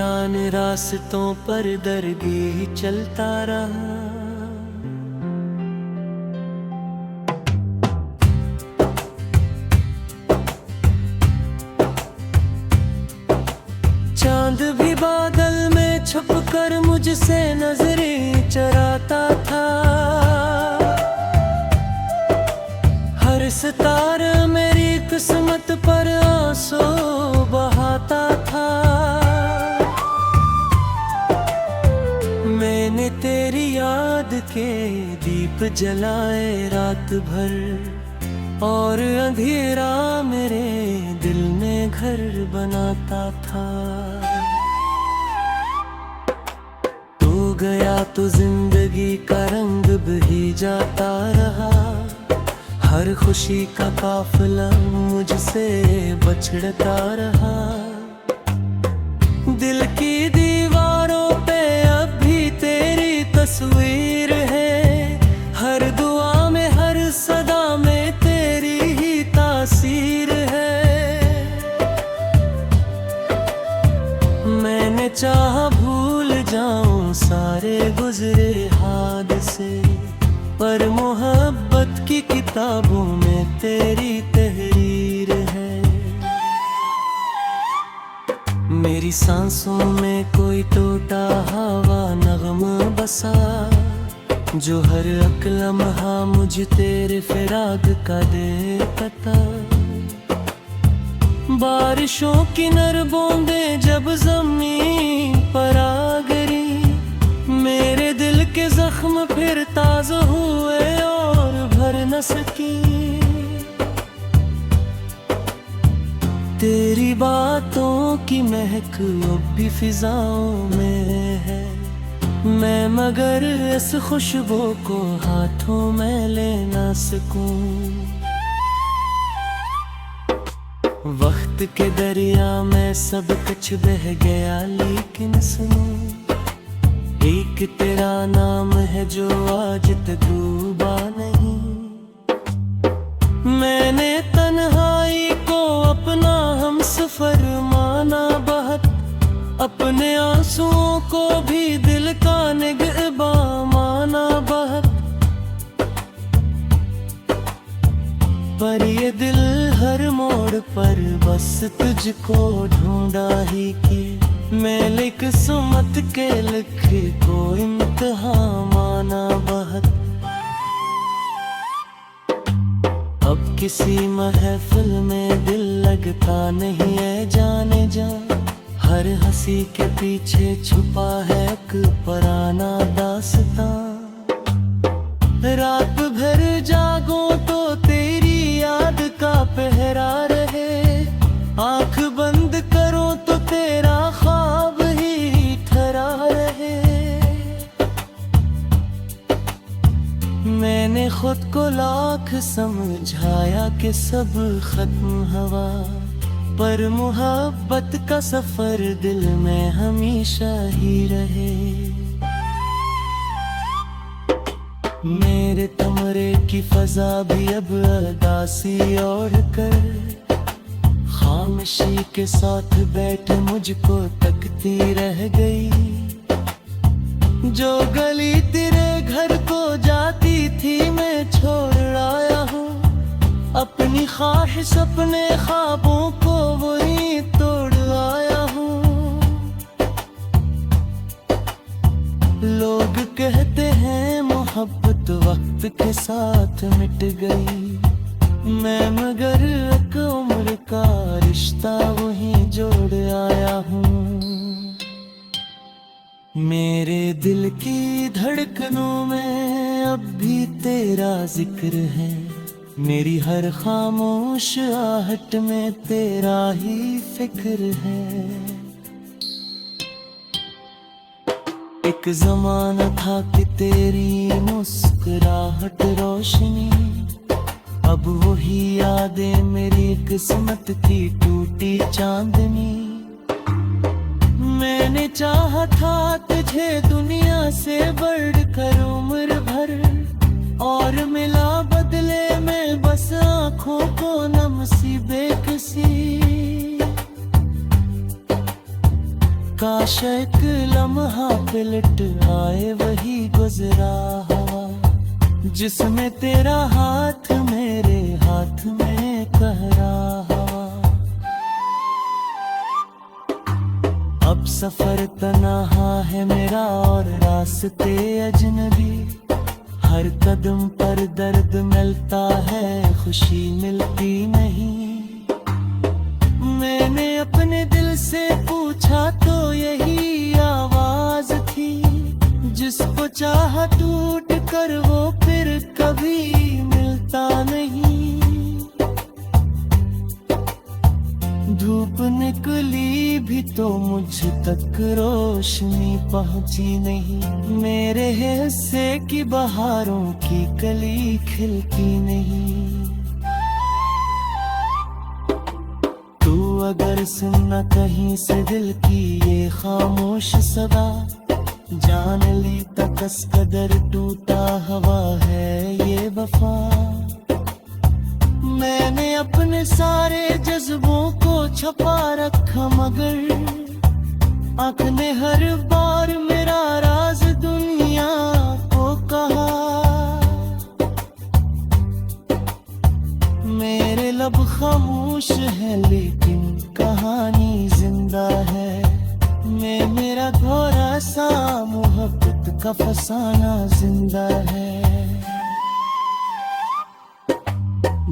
दरमियान रास्तों पर दर्दी चलता रहा। चांद भी बादल में छुपकर मुझसे नजरें चराता था। हर सितारा मेरी किस्मत पर आंसू बहाता था। मैंने तेरी याद के दीप जलाए रात भर, और अंधेरा मेरे दिल में घर बनाता था। तू गया तो जिंदगी का रंग बही जाता रहा। हर खुशी का काफिला मुझसे बछड़ता रहा। दिल की दीवारों पे अब भी तेरी तस्वीर है। हर दुआ में हर सदा में तेरी ही तासीर है। मैंने चाहा भूल जाऊं सारे गुजरे हादसे, पर मोहब्बत की किताबों में तेरी तहरीर है। मेरी सांसों में कोई टूटा हवा नगमा बसा, जो हर एक लम्हा मुझे तेरे फिराक का दे पता। बारिशों की नर बूंदें जब ज़मीन पर आ गिरी, मेरे दिल के जख्म फिर ताज़ा हुए और भर न सकी। तेरी बातों की महक अब भी फिजाओं में है, मैं मगर इस खुशबू को हाथों में ले ना सकूं। वक्त के दरिया में सब कुछ बह गया, लेकिन सुनो एक तेरा नाम है जो आज तक डूबा नहीं। मैंने तन्हाई को अपना हमसफर माना बहुत, अपने आंसुओं को भी दिल का निगहबा माना बहुत। पर ये दिल हर मोड़ पर बस तुझको ढूंढा ही कि मैंने किस्मत के लिखे को इम्तिहान माना बहुत। अब किसी महफिल में दिल लगता नहीं है जाने जा, हर हंसी के पीछे छुपा है एक पुराना दास्तां। रात भर जागो तो तेरी याद का पहरा रहे, आंख बंद करो तो तेरा ख्वाब ही ठहरा रहे। मैंने खुद को लाख समझाया कि सब खत्म हवा, पर मोहब्बत का सफर दिल में हमेशा ही रहे। मेरे कमरे की फजा भी अब उदासी ओढ़ कर, खामोशी के साथ बैठ मुझको तकती रह गई। जो गली तेरे घर को जाती थी मैं छोड़ आया हूँ, अपनी ख्वाहिश अपने ख्वाबों को वही तोड़ आया हूँ। लोग कहते हैं मोहब्बत वक्त के साथ मिट गई, मैं मगर एक उम्र का रिश्ता वही जोड़ आया हूँ। मेरे दिल की धड़कनों में अब भी तेरा जिक्र है, मेरी हर खामोश आहट में तेरा ही फिक्र है। एक जमाना था कि तेरी मुस्कुराहट रोशनी, अब वही यादें मेरी किस्मत की टूटी चांदनी। मैंने चाहा था तुझे दुनिया से बढ़कर उम्र भर, और मिला बदले में बस आँखों को नम सी बेकसी। काश एक लम्हा पलट आए वही गुजरा हवा, जिसमें तेरा हाथ मेरे हाथ में कहरा हवा। अब सफर तन्हा है मेरा और रास्ते अजनबी, हर कदम पर दर्द मिलता है खुशी मिलती नहीं। मैंने अपने दिल से पूछा तो यही आवाज थी, जिसको चाहा टूट कर वो फिर कभी मिलता नहीं। धूप निकली भी तो मुझ तक रोशनी पहुंची नहीं, मेरे हिस्से की बहारों की कली खिलती नहीं। तू अगर सुनना कहीं से दिल की ये खामोश सदा, जान ली तकस कदर टूटा हवा है ये वफा। मैंने अपने सारे जज्बों को छुपा रखा, मगर आँख ने हर बार मेरा राज दुनिया को कहा। मेरे लब खामोश है लेकिन कहानी जिंदा है, मैं मेरा थोड़ा सा मोहब्बत का फसाना जिंदा है।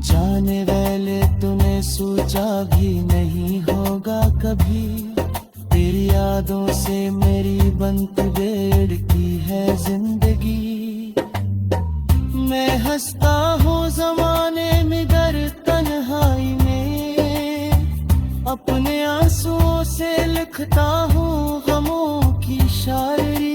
जाने वाले तूने सोचा भी नहीं होगा कभी, तेरी यादों से मेरी बनती बेड़ती है जिंदगी। मैं हंसता हूँ जमाने में गर तन्हाई में, अपने आंसुओं से लिखता हूँ गमों की शायरी।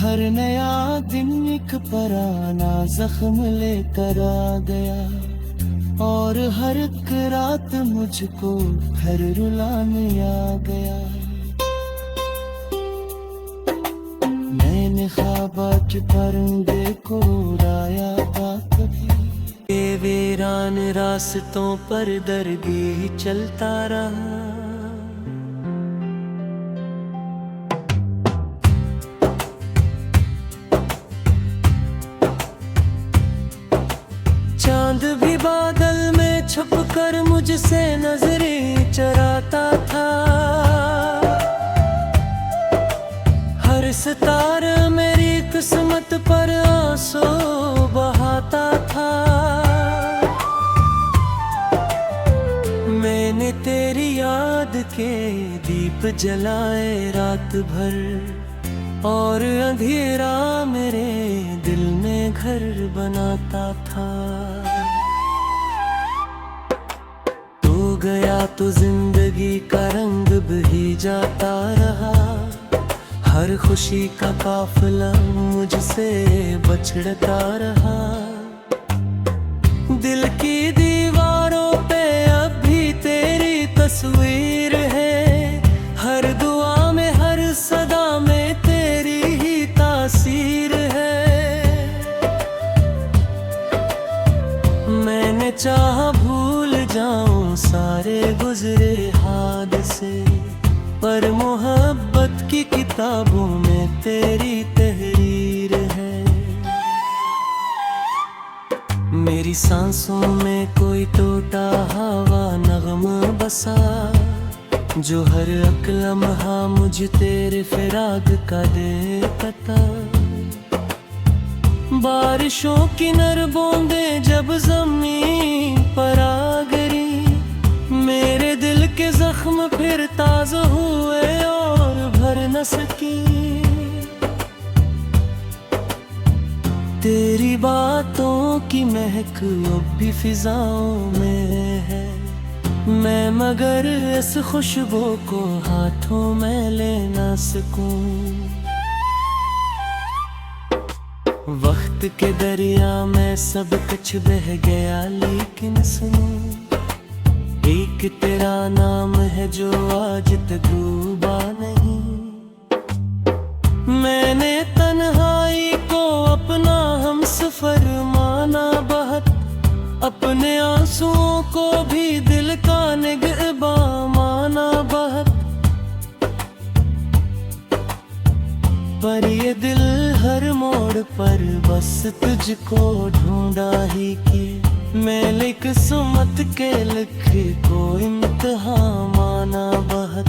हर नया दिन एक पराना जख्म लेकर आ गया, और हर एक रात मुझको फिर रुलाने आ गया। मैंने ख्वाबा के परिंदे को उड़ाया था कभी, ये वीरान रास्तों पर दर्दी चलता रहा। चांद भी बादल में छुपकर मुझसे नजरें चराता था, हर सितारा मेरी किस्मत पर आंसू बहाता था। मैंने तेरी याद के दीप जलाए रात भर, और अंधेरा मेरे दिल में घर बनाता था। तू गया तो जिंदगी का रंग बही जाता रहा, हर खुशी का काफिला मुझसे बछड़ता रहा। दिल की दीवारों पे अब भी तेरी तस्वीर है, हर दुआ में हर सदा में तेरी ही तासीर है। मैंने चाहा भूल जाऊं सारे गुजरे हादसे, पर मोहब्बत की किताबों में तेरी तहरीर है। मेरी सांसों में कोई टूटा हवा नगमा बसा, जो हर एक लम्हा मुझे तेरे फिराक का दे पता। बारिशों की नर बूंदें जब जमीन पर आ गिरी, मेरे दिल के जख्म फिर ताज़ा हुए और भर न सकी। तेरी बातों की महक अब भी फिजाओं में है, मैं मगर इस खुशबू को हाथों में ले ना सकूं। वक्त के दरिया में सब कुछ बह गया, लेकिन सुनो एक तेरा नाम है जो आज तक डूबा नहीं। मैंने तन्हाई को अपना हमसफर माना बहुत, अपने आंसुओं को भी दिल का निगहबान तुझको ढूंढा ही कि मैंने किस्मत के लिखे को इम्तिहान माना बहुत।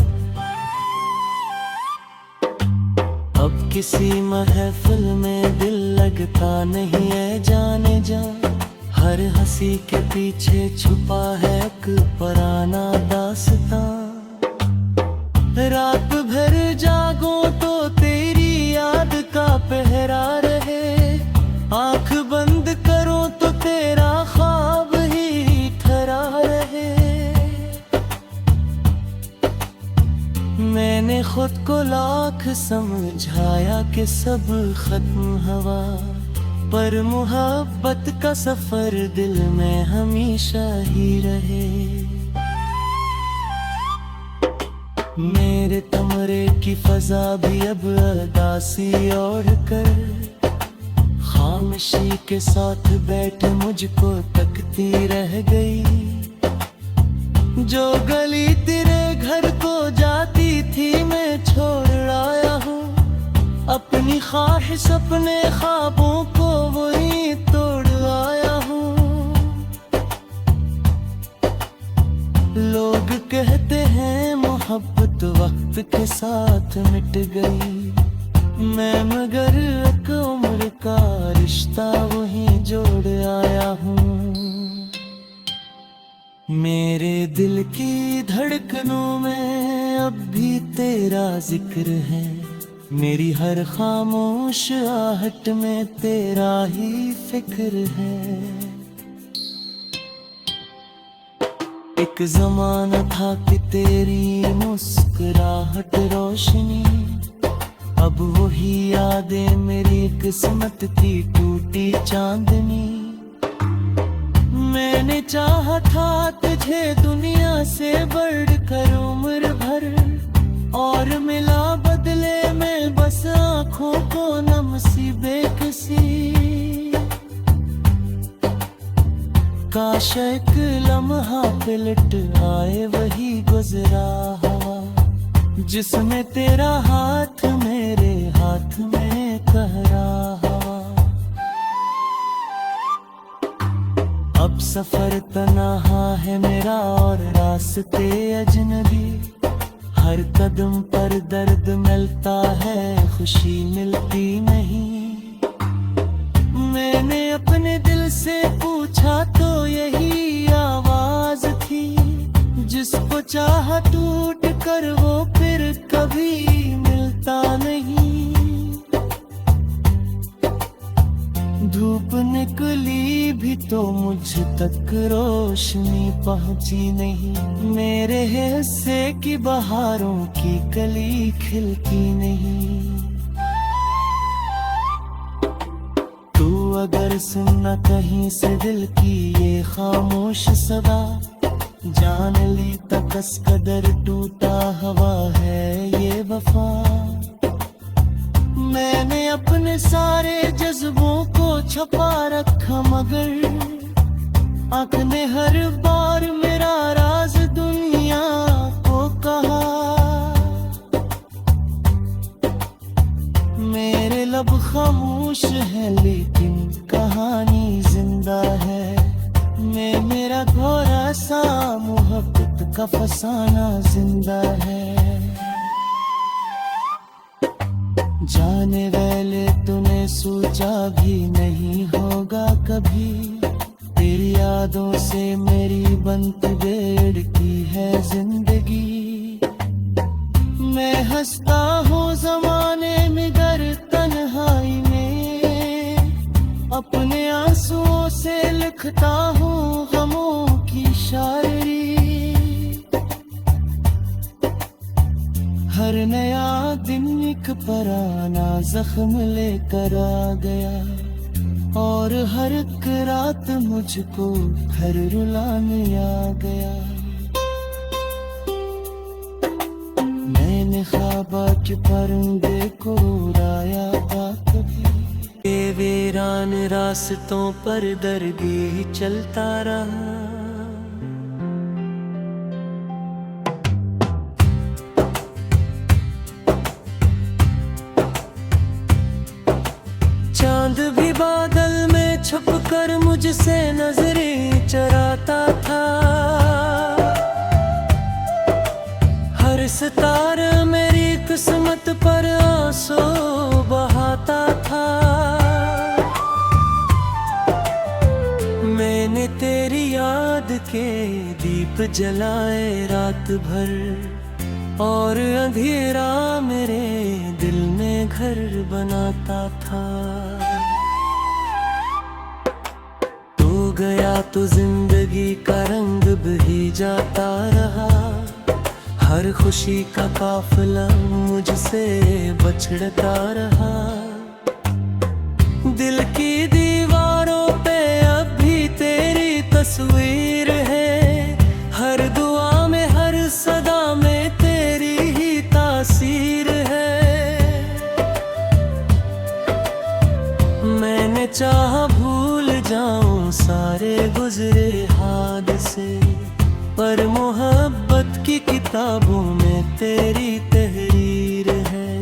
अब किसी महफिल में दिल लगता नहीं है जाने जा, हर हंसी के पीछे छुपा है एक पुराना दास्तां। रात भर जागो तो तेरी याद का पहरा रहे, आंख बंद करो तो तेरा ख्वाब ही ठहरा रहे। मैंने खुद को लाख समझाया कि सब खत्म हुआ, पर मोहब्बत का सफर दिल में हमेशा ही रहे। मेरे कमरे की फजा भी अब उदासी ओढ़ कर, खामोशी के साथ बैठ मुझको तकती रह गई। जो गली तेरे घर को जाती थी मैं छोड़ आया हूँ, अपनी ख्वाहिश अपने ख्वाबों को वही तोड़ आया हूँ। लोग कहते हैं मोहब्बत वक्त के साथ मिट गई, मैं मगर एक उम्र का रिश्ता वही जोड़ आया हूँ। मेरे दिल की धड़कनों में अब भी तेरा जिक्र है, मेरी हर खामोश आहट में तेरा ही फिक्र है। एक जमाना था कि तेरी मुस्कुराहट रोशनी, अब वही यादें मेरी किस्मत की टूटी चांदनी। मैंने चाहा था तुझे दुनिया से बढ़कर उम्र भर, और मिला बदले में बस आँखों को नम सी बेकसी। काश एक लम्हा पलट आए वही गुजरा हुआ, जिसमें तेरा हाथ मेरे हाथ में कहरा हुआ। अब सफर तन्हा है मेरा और रास्ते अजनबी, हर कदम पर दर्द मिलता है खुशी मिलती नहीं। मैंने अपने दिल से पूछा तो यही आवाज थी, जिसको चाहा टूट कर वो फिर कभी मिलता नहीं। धूप निकली भी तो मुझ तक रोशनी पहुंची नहीं, मेरे हिस्से की बहारों की कली खिलती नहीं। तू अगर सुनना कहीं से दिल की ये खामोश सदा, जान ली तकस कदर टूटा हवा है ये वफा। मैंने अपने सारे जज्बों को छुपा रखा, मगर आँख ने हर बार मेरा राज दुनिया को कहा। मेरे लब खामोश है लेकिन कहानी जिंदा है, मैं मेरा घोरा सा मोहब्बत का फसाना जिंदा है। जाने वाले तूने सोचा भी नहीं होगा कभी, तेरी यादों से मेरी बनती बेड़ती है जिंदगी। मैं हंसता हूँ जमाने में गर तन्हाई में, अपने आंसुओं से लिखता हूँ गमों की शायरी। हर नया दिन एक पुराना जख्म लेकर आ गया, और हर एक रात मुझको घर रुलाने आ गया। मैंने ख्वाबा के परिंदे को उड़ाया था कभी, ये वीरान रास्तों पर दर्दी चलता रहा। चांद भी बादल तुझसे नजरें चराता था। हर सितारा मेरी किस्मत पर आंसू बहाता था। मैंने तेरी याद के दीप जलाए रात भर, और अंधेरा मेरे दिल में घर बनाता था। तू गया तो जिंदगी का रंग बही जाता रहा। हर खुशी का काफिला मुझसे बछड़ता रहा। दिल की दीवारों पे अब भी तेरी तस्वीर है। हर दुआ में हर सदा में तेरी ही तासीर है। मैंने चाहा भूल जाऊं सारे गुजरे हादसे, पर मोहब्बत की किताबों में तेरी तहरीर है।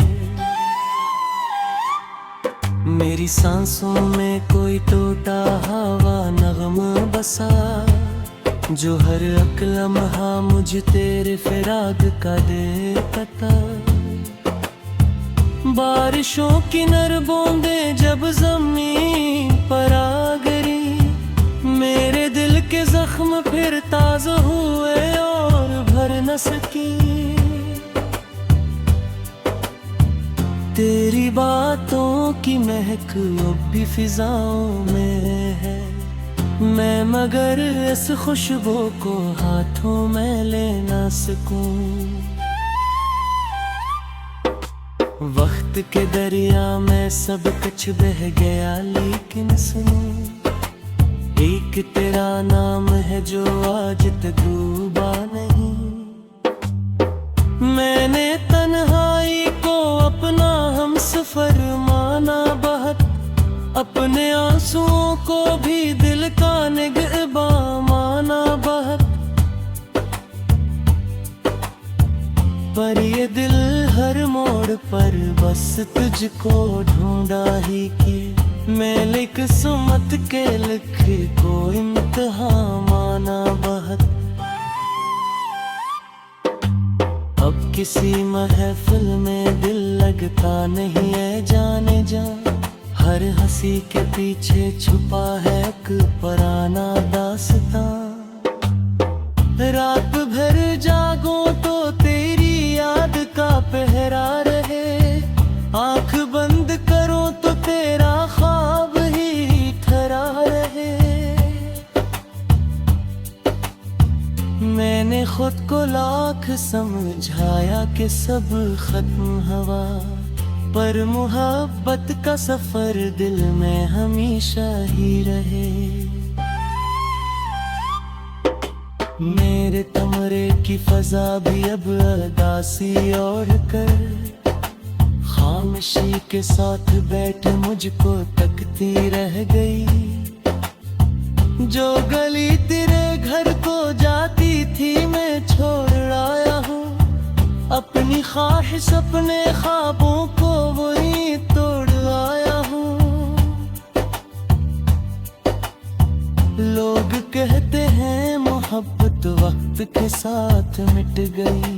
मेरी सांसों में कोई टूटा हवा नगमा बसा, जो हर एक लम्हा मुझे तेरे फिराक का दे पता। बारिशों की नर बूंदे जब जमीन पर आ गिरी, मेरे दिल के जख्म फिर ताज़ा हुए और भर न सकी। तेरी बातों की महक अब भी फिजाओं में है, मैं मगर इस खुशबू को हाथों में ले ना सकूं। वक्त के दरिया में सब कुछ बह गया, लेकिन सुनो एक तेरा नाम है जो आज तक डूबा नहीं। मैंने तन्हाई को अपना हमसफर माना बहुत, अपने आंसुओं को भी दिल का निगहबा माना बहुत। पर ये दिल हर मोड़ पर बस तुझको ढूंढा ही कि मैंने किस्मत के लिखे को इम्तिहान माना बहुत। अब किसी महफिल में दिल लगता नहीं है जाने जा, हर हंसी के पीछे छुपा है एक पुराना दास्तां। रात भर जागो तो तेरी याद का पहरा रहे, आंख बंद करो तो तेरा ख्वाब ही ठहरा रहे। मैंने खुद को लाख समझाया कि सब खत्म हवा, पर मोहब्बत का सफर दिल में हमेशा ही रहे। मेरे कमरे की फजा भी अब उदासी ओढ़ कर, खामोशी के साथ बैठ मुझको तकती रह गई। जो गली तेरे घर को जाती थी मैं छोड़ आया हूँ, अपनी ख्वाहिश अपने ख्वाबों को वही तोड़ आया हूँ। लोग कहते हैं मोहब्बत वक्त के साथ मिट गई,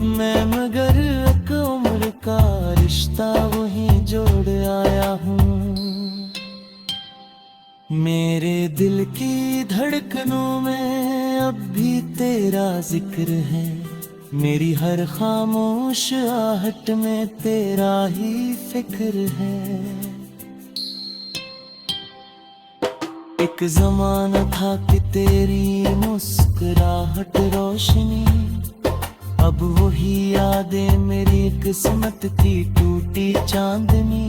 मैं मगर एक उम्र का रिश्ता वही जोड़ आया हूँ। मेरे दिल की धड़कनों में अब भी तेरा जिक्र है, मेरी हर खामोश आहट में तेरा ही फिक्र है। एक जमाना था कि तेरी मुस्कुराहट रोशनी, अब वही यादें मेरी किस्मत की टूटी चांदनी।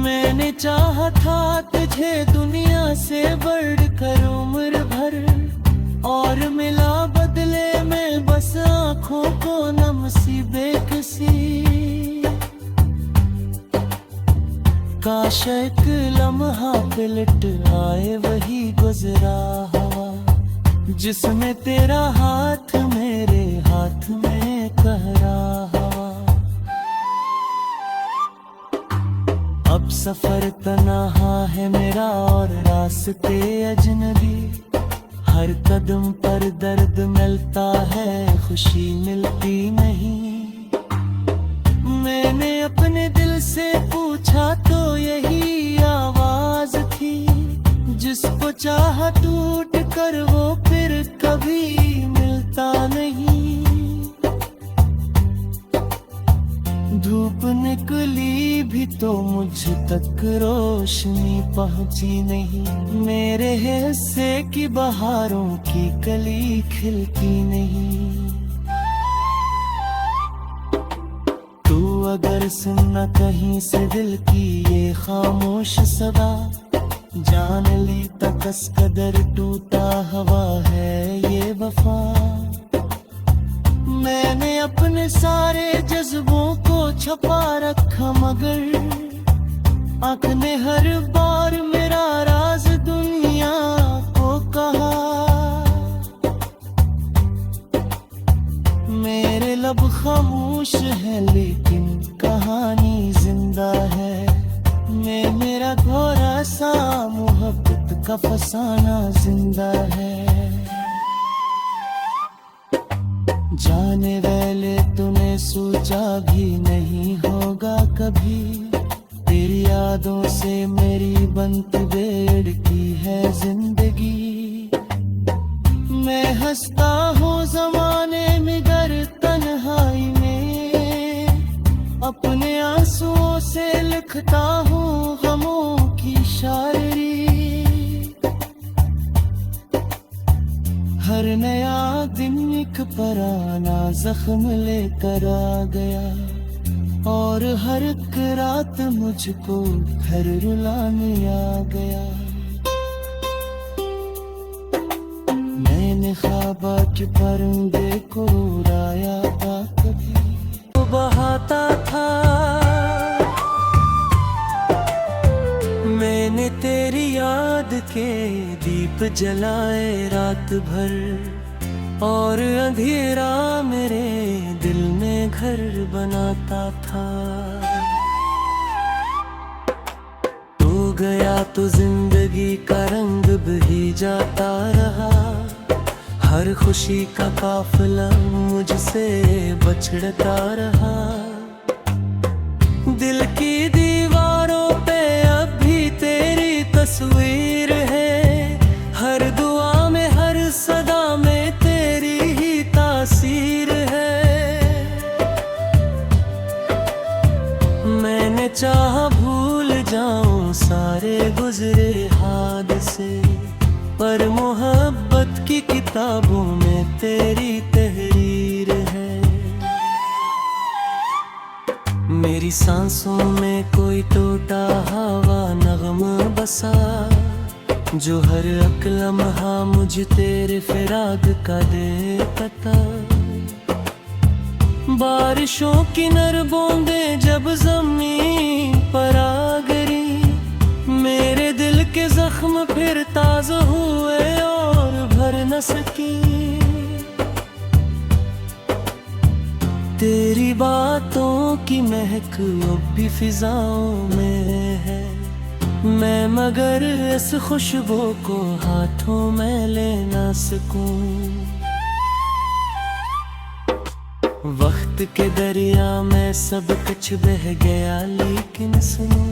मैंने चाहा था तुझे दुनिया से बढ़कर उम्र भर, और मिला बदले में बस आँखों को नम सी बेकसी। काश एक लम्हा पलट आए वही गुजरा हवा, जिसमें तेरा हाथ मेरे हाथ में कहरा हवा। अब सफर तन्हा है मेरा और रास्ते अजनबी, हर कदम पर दर्द मिलता है, खुशी मिलती नहीं। मैंने अपने दिल से पूछा तो यही आवाज थी, जिसको चाहा टूट कर वो फिर कभी मिलता नहीं। धूप निकली भी तो मुझ तक रोशनी पहुंची नहीं, मेरे हिस्से की बहारों की कली खिलती नहीं। तू अगर सुनना कहीं से दिल की ये खामोश सदा, जान लेता कस कदर टूटा हवा है ये वफा। मैंने अपने सारे जज्बों को छुपा रखा, मगर आँख ने हर बार मेरा राज दुनिया को कहा। मेरे लब खामोश है लेकिन कहानी जिंदा है, मैं मेरा घोरा सा मोहब्बत का फसाना जिंदा है। जाने वाले तूने सोचा भी नहीं होगा कभी, तेरी यादों से मेरी बनती बेड़की है जिंदगी। मैं हंसता हूँ जमाने में गर तन्हाई में, अपने आंसुओं से लिखता हूँ गमों की शायरी। हर नया दिन एक पराना जख्म लेकर आ गया, और हर एक रात मुझको घर रुलाने आ गया। मैंने ख्वाबा के परिंदे को उड़ाया था, कभी वो बहाता था। मैंने तेरी याद के दीप जलाए रात भर, और अंधेरा मेरे दिल में घर बनाता था। तू गया तो जिंदगी का रंग बही जाता रहा, हर खुशी का काफिला मुझसे बछड़ता रहा। दिल की दीवारों पे अब भी तेरी तस्वीर है, हर दुआ में हर सदा में तेरी ही तासीर है। मैंने चाहा भूल जाऊं सारे गुजरे हादसे, पर मोहब्बत की किताबों में तेरी तहरीर है। मेरी सांसों में कोई टूटा हवा नगमा बसा, जो हर एक लम्हा मुझे तेरे फिराक का दे पता। बारिशों की नर बूंदें जब जमीन पर आ गिरी, मेरे दिल के जख्म फिर ताज़ा हुए और भर न सकी। तेरी बातों की महक अब भी फिजाओं में है, मैं मगर इस खुशबू को हाथों में ले ना सकूं। वक्त के दरिया में सब कुछ बह गया, लेकिन सुनो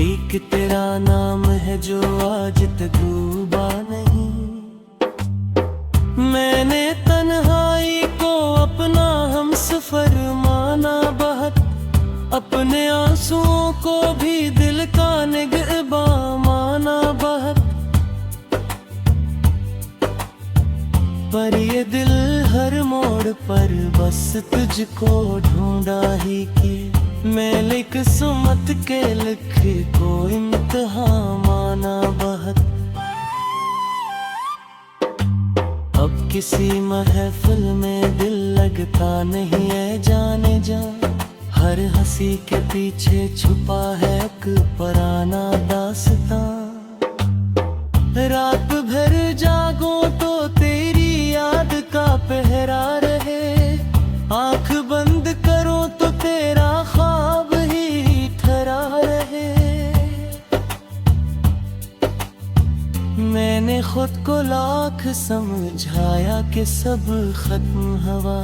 एक तेरा नाम है जो आज तक डूबा नहीं। मैंने तन्हाई को अपना हमसफर माना बहुत, अपने आंसुओं को भी दिल का निगहबान माना बहुत। पर ये दिल हर मोड़ पर बस तुझको ढूंढा ही कि मैं किस्मत के लिखे को इम्तिहान माना बहुत। अब किसी महफिल में दिल लगता नहीं है जाने जा, हर हंसी के पीछे छुपा है एक पुराना दास्तां। रात भर जागो तो तेरी याद का पहरा रहे, आंख बंद करो तो तेरा ख्वाब ही ठहरा रहे। खुद को लाख समझाया कि सब खत्म हवा,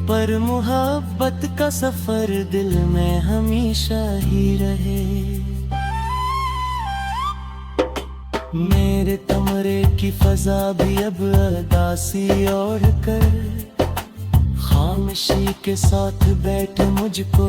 पर मोहब्बत का सफर दिल में हमेशा ही रहे। मेरे कमरे की फजा भी अब उदासी ओढ़ कर खामोशी के साथ बैठे मुझको